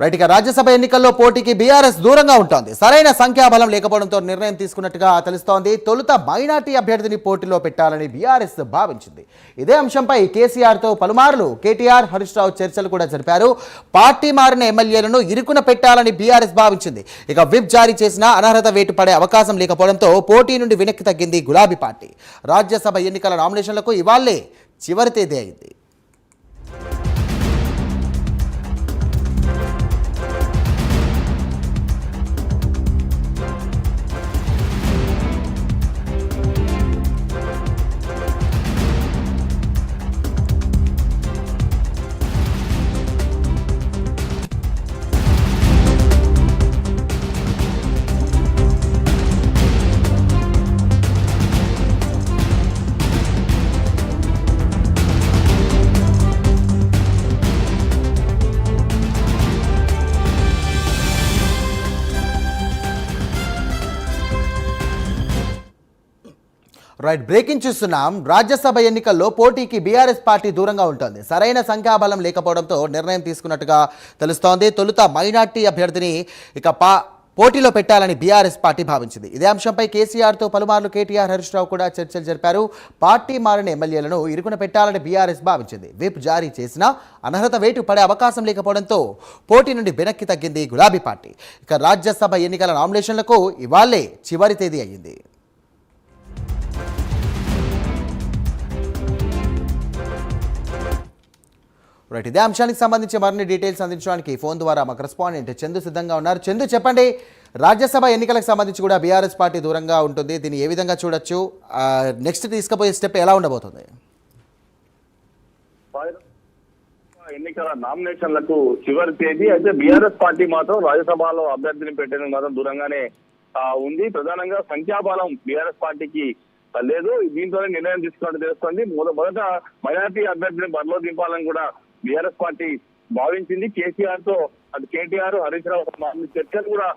Right ఇక రాజ్యసభ ఎన్నికల్లో పోటీకి బీఆర్ఎస్ దూరంగా ఉంటుంది. సరైన సంఖ్యాబలం లేకపోవడంతో నిర్ణయం తీసుకున్నట్టుగా తెలుస్తోంది. తొలుత మైనార్టీ అభ్యర్థిని పోటీలో పెట్టాలని బీఆర్ఎస్ భావించింది. ఇదే అంశంపై కేసీఆర్తో పలుమార్లు కేటీఆర్, హరీష్ రావు చర్చలు కూడా జరిపారు. పార్టీ మారిన ఎమ్మెల్యేలను ఇరుకున పెట్టాలని బీఆర్ఎస్ భావించింది. ఇక విప్ జారీ చేసినా అనర్హత వేటు పడే అవకాశం లేకపోవడంతో పోటీ నుండి వెనక్కి తగ్గింది గులాబీ పార్టీ. రాజ్యసభ ఎన్నికల నామినేషన్లకు ఇవాళ్లే చివరి తేదీ అయింది. రైట్ బ్రేకింగ్ చూస్తున్నాం. రాజ్యసభ ఎన్నికల్లో పోటీకి బీఆర్ఎస్ పార్టీ దూరంగా ఉంటుంది. సరైన సంఖ్యాబలం లేకపోవడంతో నిర్ణయం తీసుకున్నట్టుగా తెలుస్తోంది. తొలుత మైనార్టీ అభ్యర్థిని పోటీలో పెట్టాలని బీఆర్ఎస్ పార్టీ భావించింది. ఇదే అంశంపై కేసీఆర్తో పలుమార్లు కేటీఆర్, హరీష్ రావు కూడా చర్చలు జరిపారు. పార్టీ మారిన ఎమ్మెల్యేలను ఇరుకున పెట్టాలని బీఆర్ఎస్ భావించింది. విప్ జారీ చేసినా అనర్హత వేటు పడే అవకాశం లేకపోవడంతో పోటీ నుండి వెనక్కి తగ్గింది గులాబీ పార్టీ. ఇక రాజ్యసభ ఎన్నికల నామినేషన్లకు ఇవాళ్లే చివరి తేదీ అయ్యింది. రైట్ ఇదే అంశానికి సంబంధించి మరిన్ని డీటెయిల్స్ అందించడానికి ఫోన్ ద్వారా మా కరెస్పాండెంట్ చందు సిద్ధంగా ఉన్నారు. చందు, చెప్పండి, రాజ్యసభ ఎన్నికలకు సంబంధించి కూడా బీఆర్ఎస్ పార్టీ దూరంగా ఉంటుంది. దీన్ని ఏ విధంగా చూడొచ్చు? నెక్స్ట్ తీసుకుపోయే స్టెప్ ఎలా ఉండబోతుంది? ఎన్నికల నామినేషన్లకు చివరి తేదీ అయితే బీఆర్ఎస్ పార్టీ మాత్రం రాజ్యసభలో అభ్యర్థిని పెట్టేందుకు మాత్రం దూరంగానే ఉంది. ప్రధానంగా సంఖ్యాబలం బీఆర్ఎస్ పార్టీకి లేదు. దీంతోనే నిర్ణయం తీసుకున్నట్టు తెలుస్తోంది. మొదట మైనార్టీ అభ్యర్థిని బరిలో దింపాలని కూడా బీఆర్ఎస్ పార్టీ భావించింది. కేసీఆర్ తో అటు కేటీఆర్, హరీష్ రావు చర్చలు కూడా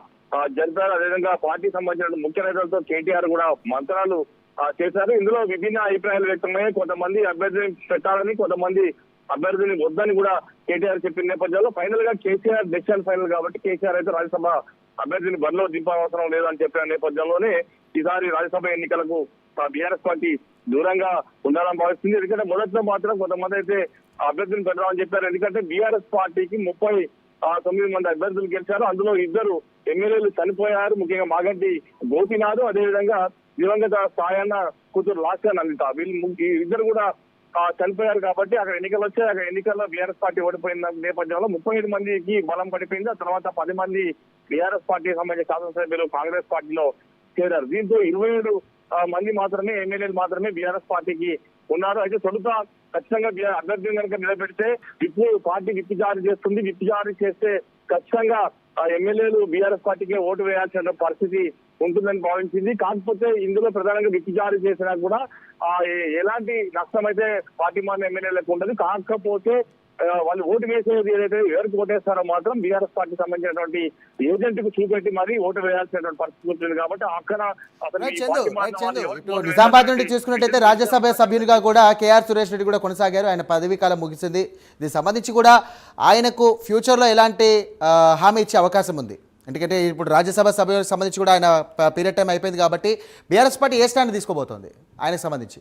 జరిపారు. అదేవిధంగా పార్టీ సంబంధించిన ముఖ్య నేతలతో కేటీఆర్ కూడా మంత్రాలు చేశారు. ఇందులో విభిన్న అభిప్రాయాలు వ్యక్తమయ్యాయి. కొంతమంది అభ్యర్థిని పెట్టాలని, కొంతమంది అభ్యర్థిని వద్దని కూడా కేటీఆర్ చెప్పిన నేపథ్యంలో ఫైనల్ గా కేసీఆర్ డెసిషన్ ఫైనల్ కాబట్టి కేసీఆర్ అయితే రాజ్యసభ అభ్యర్థిని బరిలో దింపవసరం లేదని చెప్పిన నేపథ్యంలోనే ఈసారి రాజ్యసభ ఎన్నికలకు బీఆర్ఎస్ పార్టీ దూరంగా ఉండాలని భావిస్తుంది. ఎందుకంటే మొదట్లో మాత్రం కొంతమంది అయితే అభ్యర్థిని పెట్టామని చెప్పారు. ఎందుకంటే బీఆర్ఎస్ పార్టీకి 39 మంది అభ్యర్థులు గెలిచారు. అందులో 2 ఎమ్మెల్యేలు చనిపోయారు. ముఖ్యంగా మాగంటి గోపీనాథ్, అదేవిధంగా దివంగత సాయన్న కూతురు లాస్య నందిత, వీళ్ళు ఇద్దరు కూడా చనిపోయారు. కాబట్టి అక్కడ ఎన్నికలు వచ్చాయి. అక్కడ ఎన్నికల్లో బీఆర్ఎస్ పార్టీ ఓడిపోయిన నేపథ్యంలో 35 మందికి బలం పడిపోయింది. ఆ తర్వాత 10 మంది బీఆర్ఎస్ పార్టీకి సంబంధించిన శాసనసభ్యులు కాంగ్రెస్ పార్టీలో చేరారు. దీంతో 27 మంది మాత్రమే ఎమ్మెల్యేలు మాత్రమే బీఆర్ఎస్ పార్టీకి ఉన్నారు. అయితే తొలుత ఖచ్చితంగా అభ్యర్థిని కనుక నిలబెడితే పార్టీ విప్ జారీ చేస్తుంది. విప్ జారీ చేస్తే ఖచ్చితంగా ఎమ్మెల్యేలు బీఆర్ఎస్ పార్టీకే ఓటు వేయాల్సిన పరిస్థితి ఉంటుందని భావించింది. కాకపోతే ఇందులో ప్రధానంగా విప్ జారీ చేసినా కూడా ఎలాంటి నష్టం అయితే పార్టీ మారిన ఎమ్మెల్యేలకు ఉండదు. కాకపోతే వాళ్ళు ఓటు వేసేది ఏదైతే ఎవరికి ఓటేస్తారో మాత్రం బీఆర్ఎస్ పార్టీ సంబంధించినటువంటి ఏజెంట్ కు చూపెట్టి మరీ ఓటు వేయాల్సినటువంటి పరిస్థితి ఉంటుంది. కాబట్టి అక్కడ నిజామాబాద్ నుండి చూసుకున్నట్టయితే రాజ్యసభ సభ్యునిగా కూడా కేఆర్ సురేష్ రెడ్డి కూడా కొనసాగారు. ఆయన పదవీ కాలం ముగిసింది. దీనికి సంబంధించి కూడా ఆయనకు ఫ్యూచర్లో ఎలాంటి హామీ ఇచ్చే అవకాశం ఉంది? ఎందుకంటే ఇప్పుడు రాజ్యసభ సభ్యులకు సంబంధించి కూడా ఆయన పీరియడ్ టైం అయిపోయింది. కాబట్టి బీఆర్ఎస్ పార్టీ ఏ స్టాండ్ తీసుకోబోతోంది ఆయనకు సంబంధించి?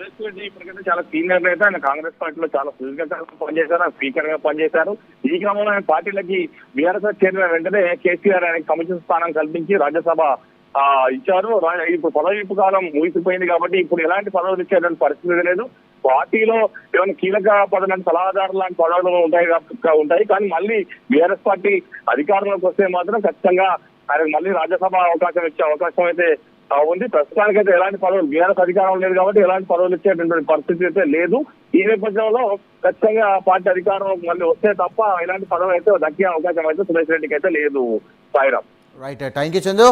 సురేష్ రెడ్డి ఇప్పటికైతే చాలా సీనియర్ నేత. ఆయన కాంగ్రెస్ పార్టీలో చాలా సుదీర్ఘంగా పనిచేశారు, స్పీకర్ గా పనిచేశారు. ఈ క్రమంలో ఆయన పార్టీలకి బీఆర్ఎస్ చేరిన వెంటనే కేసీఆర్ ఆయనకి కమిషన్ స్థానం కల్పించి రాజ్యసభ ఇచ్చారు. ఇప్పుడు పదవి కాలం ముగిసిపోయింది కాబట్టి ఇప్పుడు ఎలాంటి పదవులు ఇచ్చేటువంటి పరిస్థితి లేదు. పార్టీలో ఏమైనా కీలక పదవి సలహాదారు లాంటి పదవులు ఉంటాయి. కానీ మళ్ళీ బీఆర్ఎస్ పార్టీ అధికారంలోకి వస్తే మాత్రం ఖచ్చితంగా ఆయనకు మళ్ళీ రాజ్యసభ అవకాశం ఇచ్చే అవకాశం అయితే ఉంది. ప్రస్తుతానికైతే ఎలాంటి పదవులు బీఆర్ఎస్ అధికారం లేదు కాబట్టి ఎలాంటి పదవులు ఇచ్చేటువంటి పరిస్థితి అయితే లేదు. ఈ నేపథ్యంలో ఖచ్చితంగా పార్టీ అధికారం మళ్ళీ వస్తే తప్ప ఎలాంటి పదవి అయితే దక్కే అవకాశం అయితే సురేష్ రెడ్డికి అయితే లేదు. Sairam. Right, thank you Chandu.